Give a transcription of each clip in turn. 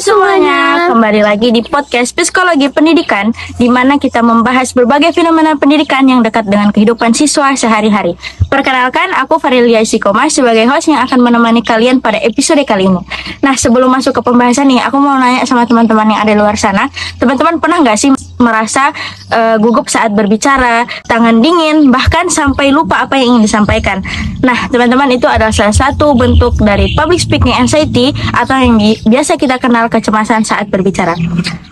semuanya, kembali lagi di podcast Psikologi Pendidikan, di mana kita membahas berbagai fenomena pendidikan yang dekat dengan kehidupan siswa sehari-hari. Perkenalkan, aku Farilia Isikoma sebagai host yang akan menemani kalian pada episode kali ini. Nah, sebelum masuk ke pembahasan nih, aku mau nanya sama teman-teman yang ada di luar sana. Teman-teman pernah nggak sih merasa gugup saat berbicara, tangan dingin, bahkan sampai lupa apa yang ingin disampaikan? Nah, teman-teman, itu adalah salah satu bentuk dari public speaking anxiety atau yang biasa kita kenal kecemasan saat berbicara.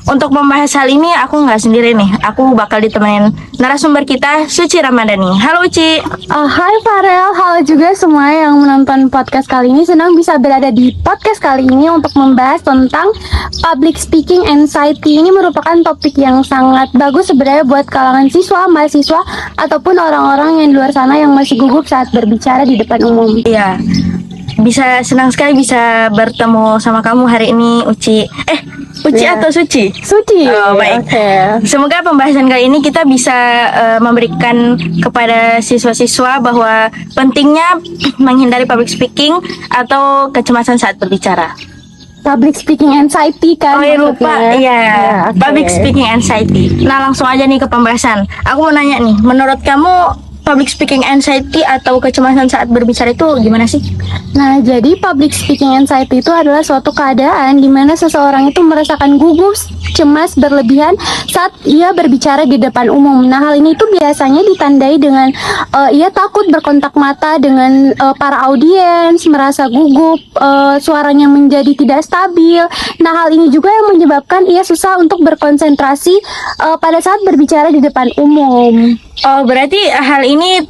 Untuk membahas hal ini, aku nggak sendiri nih. Aku bakal ditemenin narasumber kita, Suci Ramadhani. Halo Uci. Hai Farel, halo juga semua yang menonton podcast kali ini. Senang bisa berada di podcast kali ini untuk membahas tentang public speaking anxiety. Ini merupakan topik yang sangat bagus sebenarnya buat kalangan siswa, mahasiswa, ataupun orang-orang yang di luar sana yang masih gugup saat berbicara di depan umum. Iya, senang sekali bisa bertemu sama kamu hari ini, Uci. Uci atau Suci? Suci. Oh, baik. Okay. Semoga pembahasan kali ini kita bisa memberikan kepada siswa-siswa bahwa pentingnya menghindari public speaking atau kecemasan saat berbicara. Public speaking anxiety kan? Oh ya, lupa. Iya, okay. Public speaking anxiety. Nah, langsung aja nih ke pembahasan. Aku mau nanya nih, menurut kamu public speaking anxiety atau kecemasan saat berbicara itu gimana sih? Nah, jadi public speaking anxiety itu adalah suatu keadaan di mana seseorang itu merasakan gugup, cemas berlebihan saat ia berbicara di depan umum. Nah, hal ini itu biasanya ditandai dengan ia takut berkontak mata dengan para audiens, merasa gugup, suaranya menjadi tidak stabil. Nah, hal ini juga yang menyebabkan ia susah untuk berkonsentrasi pada saat berbicara di depan umum. Oh, berarti hal ini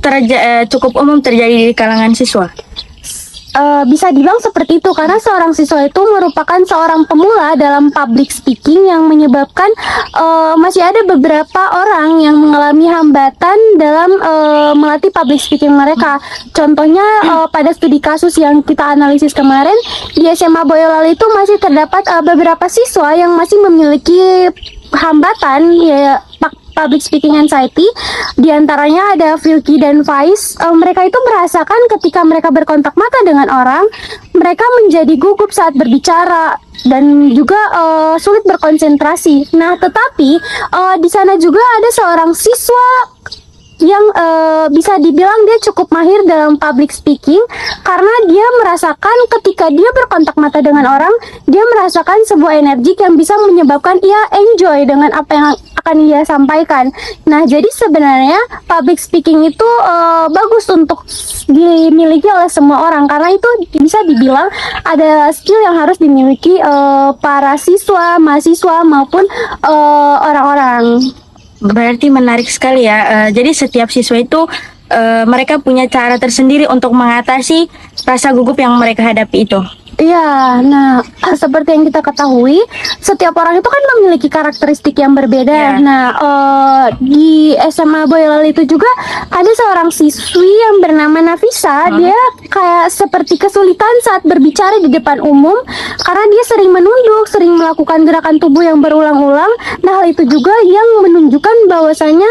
cukup umum terjadi di kalangan siswa? Bisa dibilang seperti itu karena seorang siswa itu merupakan seorang pemula dalam public speaking yang menyebabkan masih ada beberapa orang yang mengalami hambatan dalam melatih public speaking mereka. Contohnya pada studi kasus yang kita analisis kemarin di SMA Boyolali itu masih terdapat beberapa siswa yang masih memiliki hambatan ya public speaking anxiety. Di antaranya ada Vilky dan Faiz. Mereka itu merasakan ketika mereka berkontak mata dengan orang, mereka menjadi gugup saat berbicara dan juga sulit berkonsentrasi. Nah, tetapi di sana juga ada seorang siswa yang bisa dibilang dia cukup mahir dalam public speaking karena dia merasakan ketika dia berkontak mata dengan orang, dia merasakan sebuah energi yang bisa menyebabkan ia enjoy dengan apa yang akan ia sampaikan. Nah, jadi sebenarnya public speaking itu bagus untuk dimiliki oleh semua orang karena itu bisa dibilang ada skill yang harus dimiliki para siswa, mahasiswa maupun orang-orang. Berarti menarik sekali ya. Jadi setiap siswa itu mereka punya cara tersendiri untuk mengatasi rasa gugup yang mereka hadapi itu. Iya, nah seperti yang kita ketahui, setiap orang itu kan memiliki karakteristik yang berbeda. Yeah. Nah, di SMA Boyolali itu juga ada seorang siswi yang bernama Nafisa. Dia kayak seperti kesulitan saat berbicara di depan umum karena dia sering menunduk, sering melakukan gerakan tubuh yang berulang-ulang. Nah, hal itu juga yang menunjukkan bahwasanya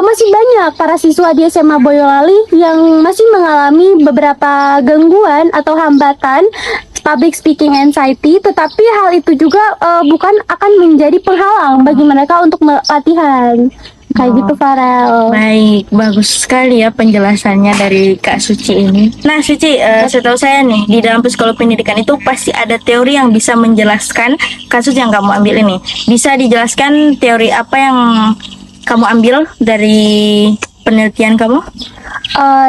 masih banyak para siswa di SMA Boyolali yang masih mengalami beberapa gangguan atau hambatan public speaking anxiety, tetapi hal itu juga bukan akan menjadi penghalang bagi mereka untuk latihan. Kayak gitu, Farel. Baik, bagus sekali ya penjelasannya dari Kak Suci ini. Nah, Suci, setahu saya nih, di dalam psikologi pendidikan itu pasti ada teori yang bisa menjelaskan kasus yang kamu ambil ini. Bisa dijelaskan teori apa yang kamu ambil dari penelitian kamu?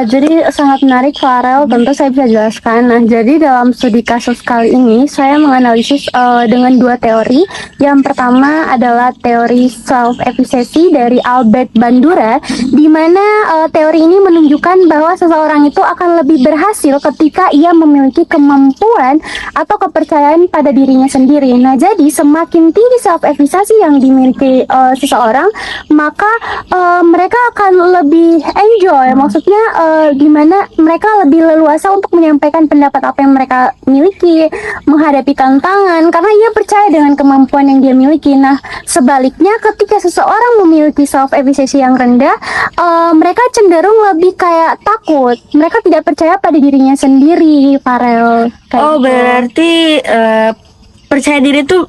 Jadi sangat menarik, Farel. Tentu saya bisa jelaskan. Nah, jadi dalam studi kasus kali ini saya menganalisis dengan dua teori. Yang pertama adalah teori self-efficacy dari Albert Bandura, di mana teori ini menunjukkan bahwa seseorang itu akan lebih berhasil ketika ia memiliki kemampuan atau kepercayaan pada dirinya sendiri. Nah, jadi semakin tinggi self-efficacy yang dimiliki seseorang, maka mereka akan lebih enjoy. Maksudnya gimana mereka lebih leluasa untuk menyampaikan pendapat apa yang mereka miliki, menghadapi tantangan karena ia percaya dengan kemampuan yang dia miliki. Nah, sebaliknya ketika seseorang memiliki self-efficacy yang rendah, mereka cenderung lebih kayak takut. Mereka tidak percaya pada dirinya sendiri, Farel. Oh, gitu. berarti percaya diri itu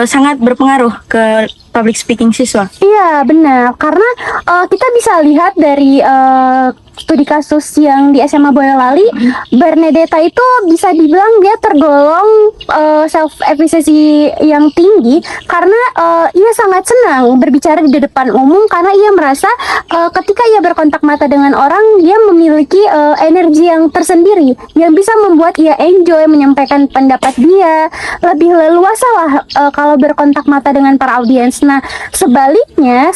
sangat berpengaruh ke public speaking siswa. Iya, benar. Karena kita bisa lihat dari studi kasus yang di SMA Boyolali, Bernadetta itu bisa dibilang dia tergolong self efficacy yang tinggi karena ia sangat senang berbicara di depan umum karena ia merasa ketika ia berkontak mata dengan orang, dia memiliki energi yang tersendiri yang bisa membuat ia enjoy menyampaikan pendapat dia, lebih leluasa lah kalau berkontak mata dengan para audiens. Nah, sebaliknya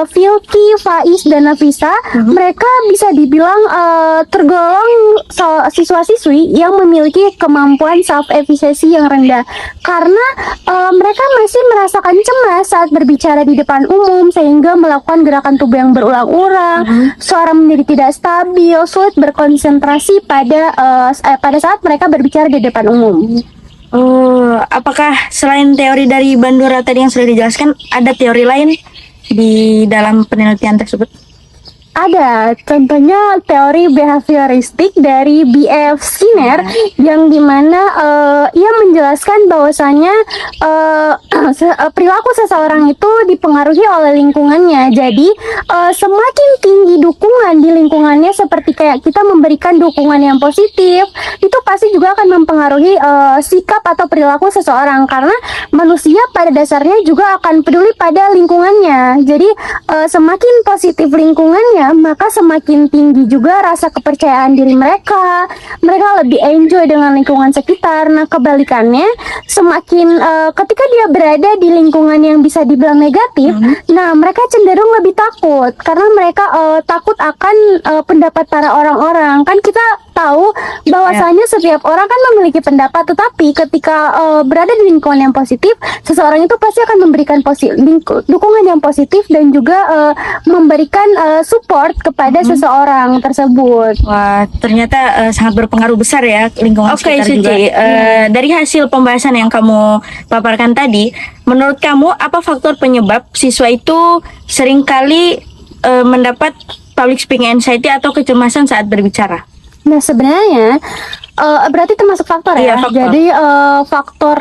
Filky, Faiz, dan Nafisa mereka bisa dibilang tergolong siswa-siswi yang memiliki kemampuan self-efficacy yang rendah karena mereka masih merasakan cemas saat berbicara di depan umum sehingga melakukan gerakan tubuh yang berulang-ulang, suara menjadi tidak stabil, sulit berkonsentrasi pada saat mereka berbicara di depan umum. Oh, apakah selain teori dari Bandura tadi yang sudah dijelaskan, ada teori lain di dalam penelitian tersebut? Ada, contohnya teori behavioristik dari B.F. Skinner yang dimana ia menjelaskan bahwasanya perilaku seseorang itu dipengaruhi oleh lingkungannya. Jadi semakin tinggi dukungan di lingkungannya, seperti kayak kita memberikan dukungan yang positif, itu pasti juga akan mempengaruhi sikap atau perilaku seseorang karena manusia pada dasarnya juga akan peduli pada lingkungannya. Jadi semakin positif lingkungannya, maka semakin tinggi juga rasa kepercayaan diri mereka. Mereka lebih enjoy dengan lingkungan sekitar. Nah, kebalikannya, semakin ketika dia berada di lingkungan yang bisa dibilang negatif, nah mereka cenderung lebih takut karena mereka takut akan pendapat para orang-orang. Kan kita tahu bahwasanya setiap orang kan memiliki pendapat, tetapi ketika berada di lingkungan yang positif, seseorang itu pasti akan memberikan dukungan yang positif dan juga memberikan support kepada seseorang tersebut. Wah, ternyata sangat berpengaruh besar ya lingkungan sekitar juga. Dari hasil pembahasan yang kamu paparkan tadi, menurut kamu apa faktor penyebab siswa itu seringkali mendapat public speaking anxiety atau kecemasan saat berbicara? Nah, sebenarnya berarti termasuk faktor ya. Iya, faktor. Jadi faktor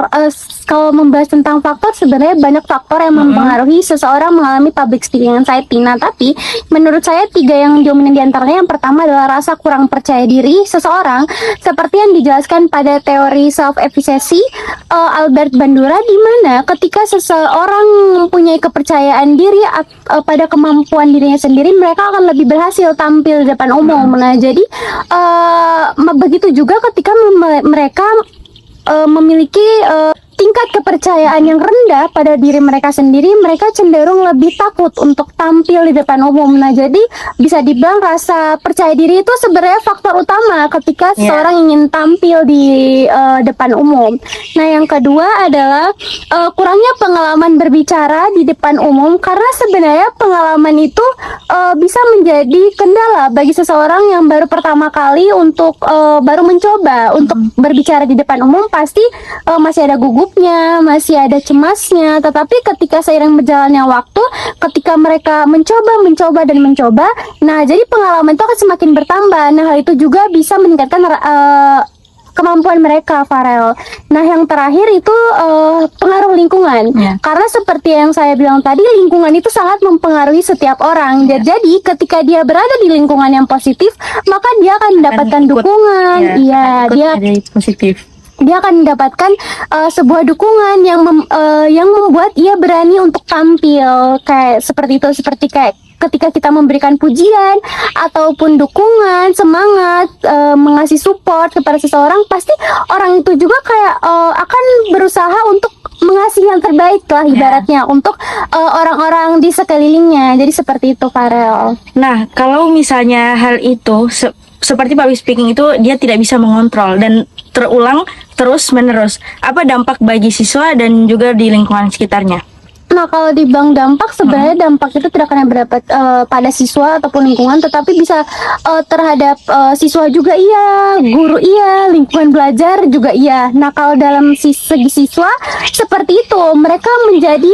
kalau membahas tentang faktor, sebenarnya banyak faktor yang mempengaruhi seseorang mengalami public speaking anxiety. Nah, tapi menurut saya 3 yang dominan diantaranya. Yang pertama adalah rasa kurang percaya diri seseorang, seperti yang dijelaskan pada teori self efficacy Albert Bandura, di mana ketika seseorang mempunyai kepercayaan diri pada kemampuan dirinya sendiri, mereka akan lebih berhasil tampil di depan umum. Nah, jadi begitu juga ketika mereka memiliki tingkat kepercayaan yang rendah pada diri mereka sendiri, mereka cenderung lebih takut untuk tampil di depan umum. Nah, jadi bisa dibilang rasa percaya diri itu sebenarnya faktor utama ketika seseorang ingin tampil di depan umum. Nah, yang kedua adalah kurangnya pengalaman berbicara di depan umum, karena sebenarnya pengalaman itu bisa menjadi kendala bagi seseorang yang baru pertama kali untuk baru mencoba untuk berbicara di depan umum. Pasti masih ada gugup, masih ada cemasnya, tetapi ketika seiring berjalannya waktu, ketika mereka mencoba, nah jadi pengalaman itu akan semakin bertambah. Nah, hal itu juga bisa meningkatkan kemampuan mereka, Farel. Nah, yang terakhir itu pengaruh lingkungan. Karena seperti yang saya bilang tadi, lingkungan itu sangat mempengaruhi setiap orang. Jadi ketika dia berada di lingkungan yang positif, maka dia akan mendapatkan dukungan. Dia akan mendapatkan sebuah dukungan yang membuat ia berani untuk tampil kayak seperti itu, seperti kayak ketika kita memberikan pujian ataupun dukungan, semangat, mengasih support kepada seseorang, pasti orang itu juga kayak akan berusaha untuk mengasih yang terbaik lah ibaratnya untuk orang-orang di sekelilingnya. Jadi seperti itu, Farel. Nah, kalau misalnya hal itu seperti public speaking itu dia tidak bisa mengontrol dan terulang terus-menerus, apa dampak bagi siswa dan juga di lingkungan sekitarnya? Nah, kalau dibilang dampak, sebenarnya dampak itu tidak akan berdapat pada siswa ataupun lingkungan, tetapi bisa terhadap siswa juga iya, guru iya, lingkungan belajar juga iya. Nah, kalau dalam segi siswa seperti itu, mereka menjadi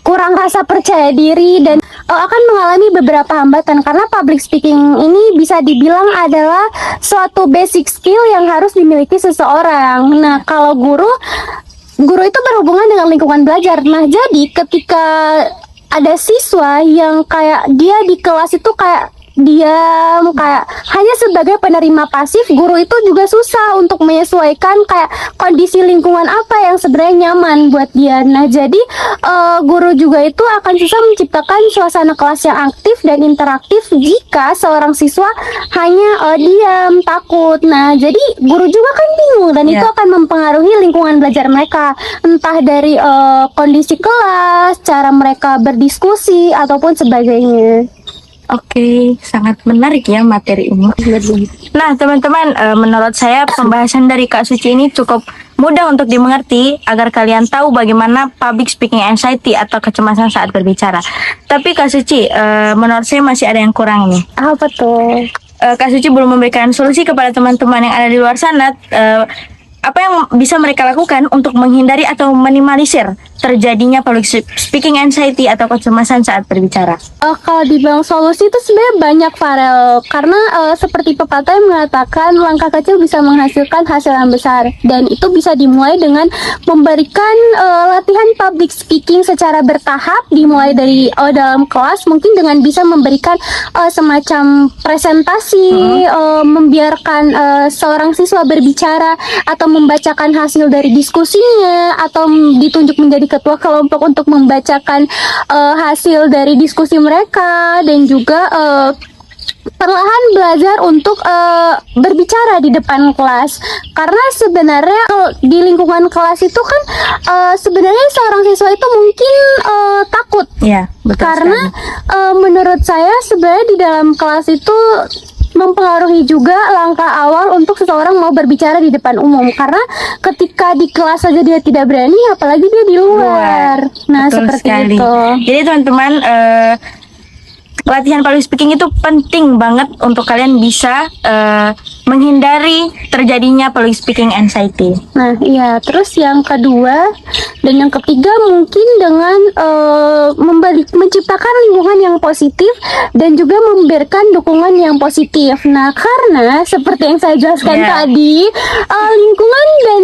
kurang rasa percaya diri dan akan mengalami beberapa hambatan karena public speaking ini bisa dibilang adalah suatu basic skill yang harus dimiliki seseorang. Nah, kalau guru itu berhubungan dengan lingkungan belajar. Nah, jadi ketika ada siswa yang kayak dia di kelas itu kayak diam, kayak hanya sebagai penerima pasif, guru itu juga susah untuk menyesuaikan kayak kondisi lingkungan apa yang sebenarnya nyaman buat dia. Nah, jadi guru juga itu akan susah menciptakan suasana kelas yang aktif dan interaktif jika seorang siswa hanya diam, takut. Nah, jadi guru juga kan bingung dan itu akan mempengaruhi lingkungan belajar mereka, entah dari kondisi kelas, cara mereka berdiskusi ataupun sebagainya. Oke, sangat menarik ya materi ini. Nah, teman-teman, menurut saya pembahasan dari Kak Suci ini cukup mudah untuk dimengerti agar kalian tahu bagaimana public speaking anxiety atau kecemasan saat berbicara. Tapi Kak Suci, menurut saya masih ada yang kurang nih. Apa tuh? Kak Suci belum memberikan solusi kepada teman-teman yang ada di luar sana. Apa yang bisa mereka lakukan untuk menghindari atau minimalisir terjadinya public speaking anxiety atau kecemasan saat berbicara? Kalau dibilang solusi itu sebenarnya banyak, Farel. Karena seperti pepatah yang mengatakan langkah kecil bisa menghasilkan hasil yang besar. Dan itu bisa dimulai dengan memberikan latihan public speaking secara bertahap, dimulai dari dalam kelas, mungkin dengan bisa memberikan semacam presentasi, membiarkan seorang siswa berbicara atau membacakan hasil dari diskusinya, atau ditunjuk menjadi ketua kelompok untuk membacakan hasil dari diskusi mereka, dan juga perlahan belajar untuk berbicara di depan kelas. Karena sebenarnya kalau di lingkungan kelas itu kan sebenarnya seorang siswa itu mungkin takut. Ya, betul. Karena menurut saya sebenarnya di dalam kelas itu mempengaruhi juga langkah awal untuk seseorang mau berbicara di depan umum. Karena ketika di kelas saja dia tidak berani, apalagi dia di luar. Nah, betul seperti sekali. itu. Jadi teman-teman, latihan public speaking itu penting banget untuk kalian bisa menghindari terjadinya public speaking anxiety. Nah, iya. Terus yang kedua dan yang ketiga mungkin dengan menciptakan lingkungan yang positif dan juga memberikan dukungan yang positif. Nah, karena seperti yang saya jelaskan tadi, lingkungan dan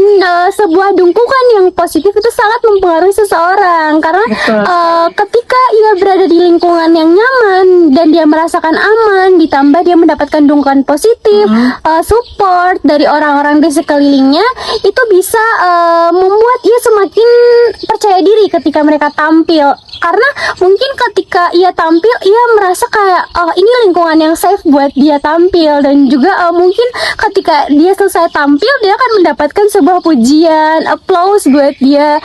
sebuah dukungan yang positif itu sangat mempengaruhi seseorang. Karena ketika ia berada di lingkungan yang nyaman dan dia merasakan aman, ditambah dia mendapatkan dukungan positif, support dari orang-orang di sekelilingnya, itu bisa membuat ia semakin percaya diri ketika mereka tampil. Karena mungkin ketika ia tampil, ia merasa kayak ini lingkungan yang safe buat dia tampil. Dan juga mungkin ketika dia selesai tampil, dia akan mendapatkan sebuah pujian, applause buat dia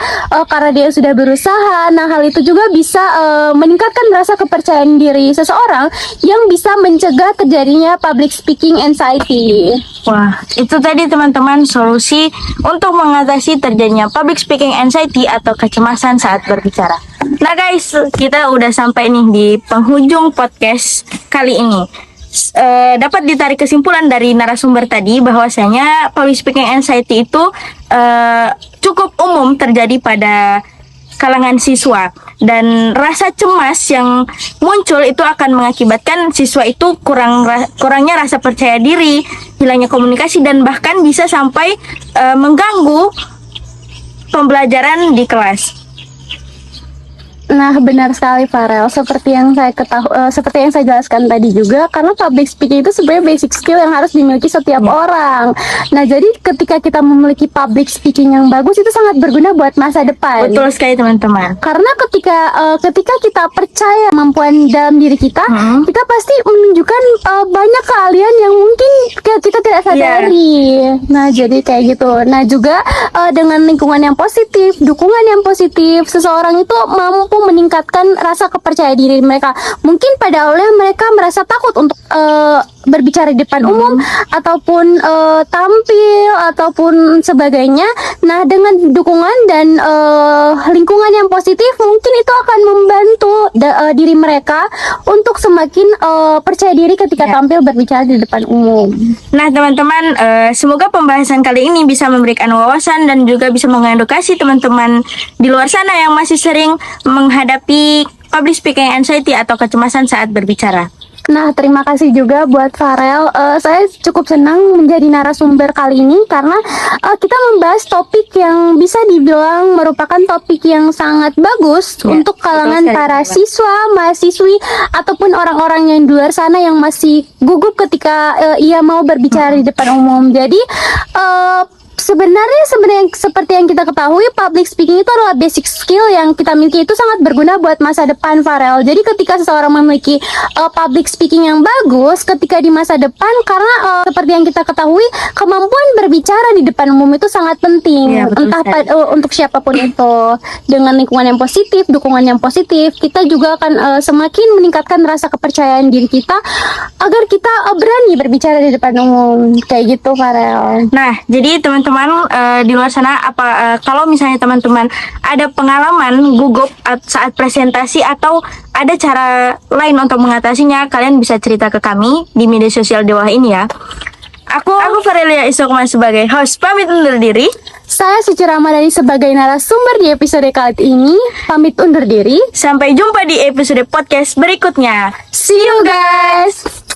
karena dia sudah berusaha. Nah, hal itu juga bisa meningkatkan rasa kepercayaan diri seseorang yang bisa mencegah terjadinya public speaking anxiety. Wah, itu tadi teman-teman solusi untuk mengatasi terjadinya public speaking anxiety atau kecemasan saat berbicara. Nah guys, kita udah sampai nih di penghujung podcast kali ini. Dapat ditarik kesimpulan dari narasumber tadi bahwasanya public speaking anxiety itu cukup umum terjadi pada kalangan siswa, dan rasa cemas yang muncul itu akan mengakibatkan siswa itu kurangnya rasa percaya diri, hilangnya komunikasi, dan bahkan bisa sampai mengganggu pembelajaran di kelas. Nah, benar sekali, Farel. Seperti yang saya jelaskan tadi juga, karena public speaking itu sebenarnya basic skill yang harus dimiliki setiap orang. Nah, jadi ketika kita memiliki public speaking yang bagus, itu sangat berguna buat masa depan. Betul sekali, teman-teman. Karena ketika kita percaya kemampuan dalam diri kita, kita pasti menunjukkan banyak keahlian yang mungkin kita tidak sadari. Nah, jadi kayak gitu. Nah, juga dengan lingkungan yang positif, dukungan yang positif, seseorang itu mampu meningkatkan rasa kepercayaan diri mereka. Mungkin pada awalnya mereka merasa takut untuk berbicara di depan umum ataupun tampil ataupun sebagainya. Nah, dengan dukungan dan lingkungan yang positif, mungkin itu akan membantu diri mereka untuk semakin percaya diri ketika tampil berbicara di depan umum. Nah, teman-teman, semoga pembahasan kali ini bisa memberikan wawasan dan juga bisa mengedukasi teman-teman di luar sana yang masih sering menghadapi public speaking anxiety atau kecemasan saat berbicara. Nah, terima kasih juga buat Farel. Saya cukup senang menjadi narasumber kali ini karena kita membahas topik yang bisa dibilang merupakan topik yang sangat bagus Ya, untuk kalangan betul sekali, para Mbak. siswa, mahasiswi, ataupun orang-orang yang di luar sana yang masih gugup ketika ia mau berbicara di depan umum. Jadi, sebenarnya seperti yang kita ketahui, public speaking itu adalah basic skill yang kita miliki, itu sangat berguna buat masa depan, Farel. Jadi ketika seseorang memiliki public speaking yang bagus ketika di masa depan, karena seperti yang kita ketahui, kemampuan berbicara di depan umum itu sangat penting. Iya, betul Entah sekali. untuk siapapun itu. Dengan lingkungan yang positif, dukungan yang positif, kita juga akan semakin meningkatkan rasa kepercayaan diri kita agar kita berani berbicara di depan umum. Kayak gitu, Farel. Nah, jadi teman-teman di luar sana, kalau misalnya teman-teman ada pengalaman gugup saat presentasi atau ada cara lain untuk mengatasinya, kalian bisa cerita ke kami di media sosial di bawah ini ya. Aku Farelia Isokma sebagai host pamit undur diri. Saya Suci Ramadhani sebagai narasumber di episode kali ini pamit undur diri. Sampai jumpa di episode podcast berikutnya. See you guys.